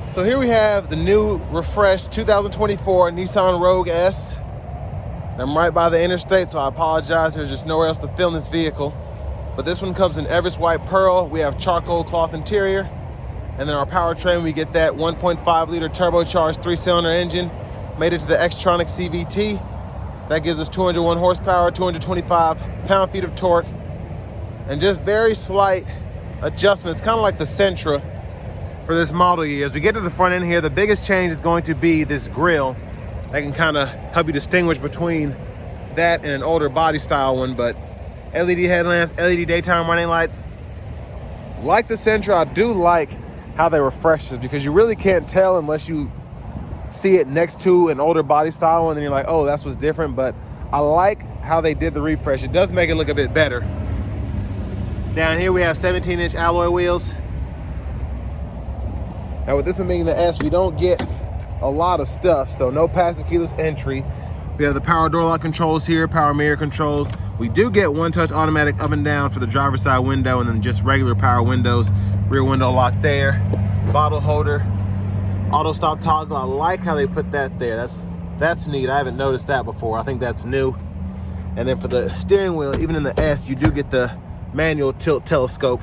So here we have the new refreshed 2024 Nissan Rogue S. I'm right by the interstate, so I apologize. There's just nowhere else to film this vehicle. But this one comes in Everest White Pearl. We have charcoal cloth interior. And then our powertrain, we get that 1.5 liter turbocharged 3-cylinder engine, made it to the Xtronic CVT. That gives us 201 horsepower, 225 pound-feet of torque, and just very slight adjustments, kind of like the Sentra for this model year. As we get to the front end here, the biggest change is going to be this grille. That can kind of help you distinguish between that and an older body style one, but LED headlamps, LED daytime running lights. Like the Sentra, I do like how they refresh this, because you really can't tell unless you see it next to an older body style one, and then you're like, oh, that's what's different. But I like how they did the refresh. It does make it look a bit better. Down here we have 17-inch alloy wheels. Now with this one being the S, we don't get a lot of stuff, so no passive keyless entry. We have the power door lock controls here, power mirror controls. We do get one-touch automatic up and down for the driver's side window, and then just regular power windows. Rear window lock there, bottle holder, auto stop toggle. I like how they put that there. That's neat. I haven't noticed that before. I think that's new. And then for the steering wheel, even in the S, you do get the manual tilt telescope.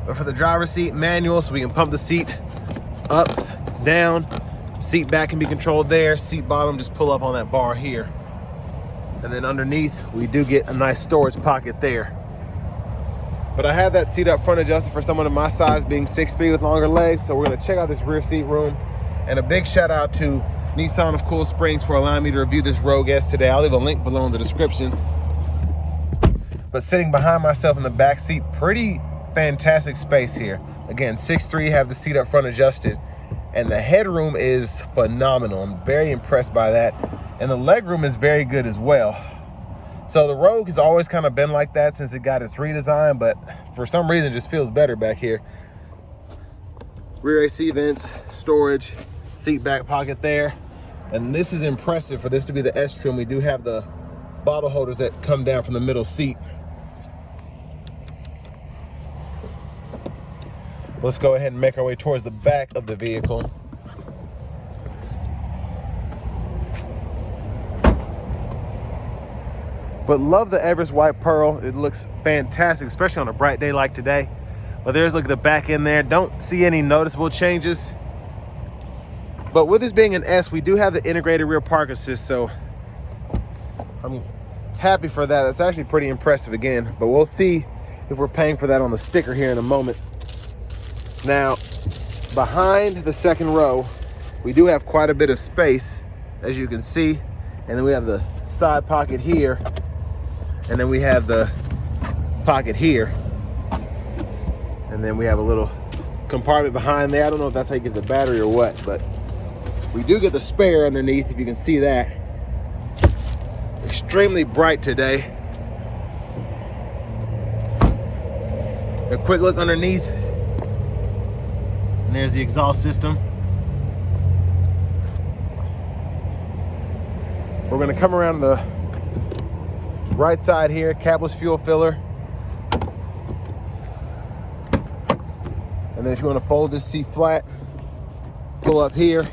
But for the driver's seat, manual, so we can pump the seat up, down. Seat back can be controlled there. Seat bottom, just pull up on that bar here. And then underneath, we do get a nice storage pocket there. But I have that seat up front adjusted for someone of my size, being 6'3" with longer legs. So we're gonna check out this rear seat room. And a big shout out to Nissan of Cool Springs for allowing me to review this Rogue S today. I'll leave a link below in the description. But sitting behind myself in the back seat, pretty fantastic space here. Again, 6'3", have the seat up front adjusted. And the headroom is phenomenal. I'm very impressed by that. And the legroom is very good as well. So the Rogue has always kind of been like that since it got its redesign, but for some reason it just feels better back here. Rear AC vents, storage, seat back pocket there. And this is impressive for this to be the S trim. We do have the bottle holders that come down from the middle seat. Let's go ahead and make our way towards the back of the vehicle. But love the Everest White Pearl. It looks fantastic, especially on a bright day like today. But there's like the back end there. Don't see any noticeable changes. But with this being an S, we do have the integrated rear park assist, so I'm happy for that. That's actually pretty impressive again, but we'll see if we're paying for that on the sticker here in a moment. Now, behind the second row, we do have quite a bit of space, as you can see. And then we have the side pocket here. And then we have the pocket here. And then we have a little compartment behind there. I don't know if that's how you get the battery or what, but we do get the spare underneath, if you can see that. Extremely bright today. A quick look underneath. And there's the exhaust system. We're gonna come around to the right side here, cabless fuel filler. And then if you wanna fold this seat flat, pull up here,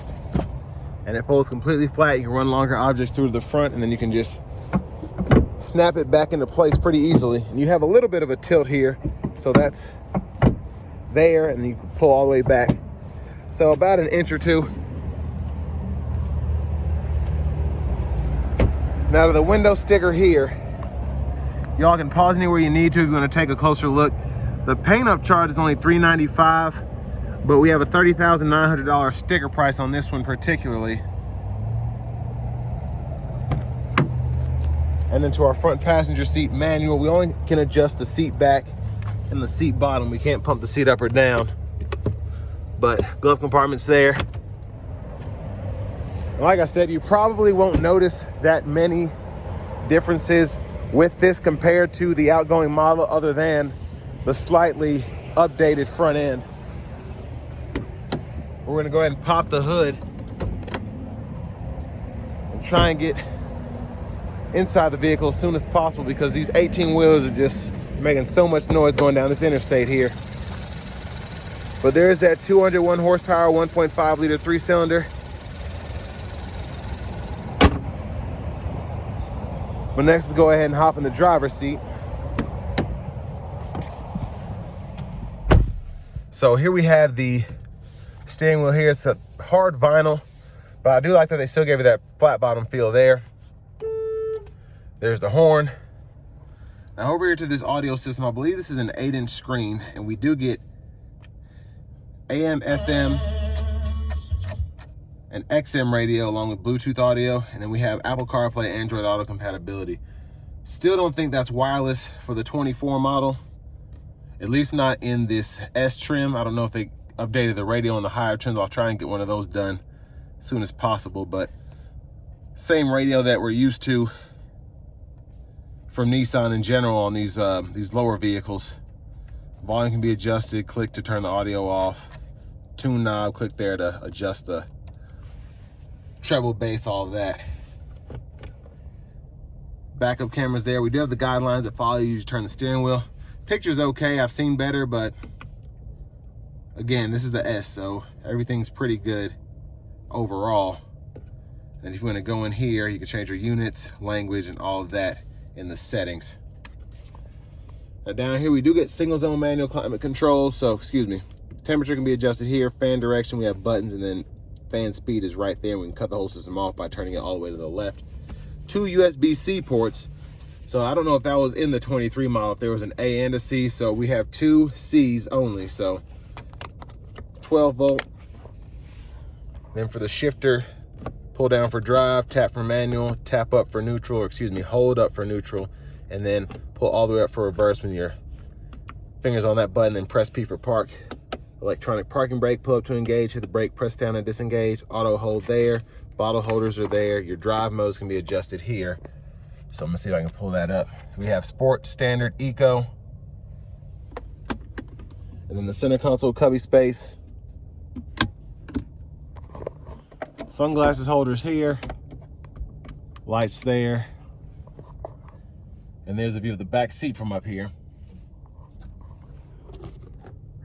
and it folds completely flat. You can run longer objects through to the front, and then you can just snap it back into place pretty easily. And you have a little bit of a tilt here, so that's there, and you can pull all the way back. So about an inch or two. Now to the window sticker here, y'all can pause anywhere you need to if you want to take a closer look. The paint up charge is only $395, but we have a $30,900 sticker price on this one particularly. And then to our front passenger seat manual, we only can adjust the seat back and the seat bottom. We can't pump the seat up or down, but glove compartment's there. And like I said, you probably won't notice that many differences with this compared to the outgoing model, other than the slightly updated front end. We're gonna go ahead and pop the hood and try and get inside the vehicle as soon as possible, because these 18-wheelers are just making so much noise going down this interstate here. But there's that 201 horsepower, 1.5 liter 3-cylinder. But next, let's go ahead and hop in the driver's seat. So here we have the steering wheel here. It's a hard vinyl, but I do like that they still gave you that flat bottom feel there. There's the horn. Now over here to this audio system, I believe this is an 8-inch screen, and we do get AM, FM, and XM radio along with Bluetooth audio, and then we have Apple CarPlay, Android Auto compatibility. Still don't think that's wireless for the 24 model, at least not in this S trim. I don't know if they updated the radio on the higher trims. I'll try and get one of those done as soon as possible, but same radio that we're used to from Nissan in general on these lower vehicles. Volume can be adjusted, click to turn the audio off, tune knob, click there to adjust the treble, bass, all of that. Backup cameras there. We do have the guidelines that follow you to turn the steering wheel. Picture's okay, I've seen better, but again, this is the S, so everything's pretty good overall. And if you want to go in here, you can change your units, language, and all of that in the settings. Now down here, we do get single zone manual climate control, so excuse me. Temperature can be adjusted here, fan direction, we have buttons, and then fan speed is right there. We can cut the whole system off by turning it all the way to the left. 2 USB-C ports. So I don't know if that was in the 23 model, if there was an A and a C, so we have 2 C's only, so 12 volt. Then for the shifter, pull down for drive, tap for manual, tap up for neutral, or excuse me, hold up for neutral, and then pull all the way up for reverse when your finger's on that button, then press P for park. Electronic parking brake, pull up to engage, hit the brake, press down and disengage, auto hold there, bottle holders are there, your drive modes can be adjusted here. So I'm gonna see if I can pull that up. We have sport, standard, eco, and then the center console cubby space. Sunglasses holders here, lights there, and there's a view of the back seat from up here.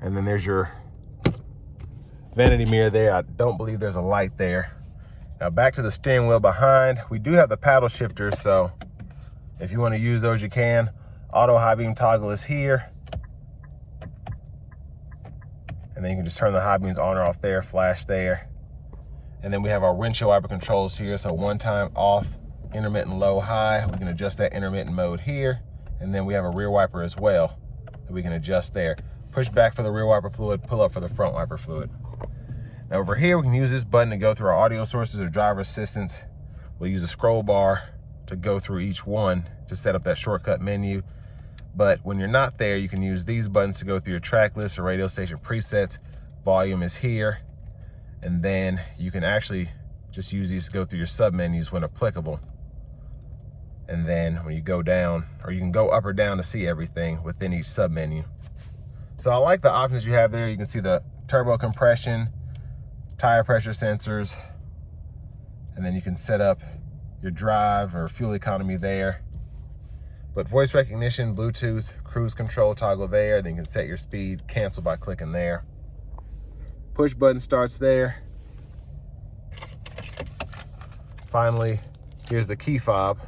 And then there's your vanity mirror there. I don't believe there's a light there. Now back to the steering wheel behind. We do have the paddle shifters, so if you want to use those, you can. Auto high beam toggle is here. And then you can just turn the high beams on or off there, flash there. And then we have our windshield wiper controls here. So one time off, intermittent low, high. We can adjust that intermittent mode here. And then we have a rear wiper as well that we can adjust there. Push back for the rear wiper fluid, pull up for the front wiper fluid. Now over here, we can use this button to go through our audio sources or driver assistance. We'll use a scroll bar to go through each one to set up that shortcut menu. But when you're not there, you can use these buttons to go through your track list or radio station presets. Volume is here. And then you can actually just use these to go through your sub menus when applicable. And then when you go down, or you can go up or down to see everything within each sub menu. So I like the options you have there. You can see the turbo compression, tire pressure sensors, and then you can set up your drive or fuel economy there. But voice recognition, Bluetooth, cruise control toggle there. Then you can set your speed, cancel by clicking there. Push button starts there. Finally, here's the key fob.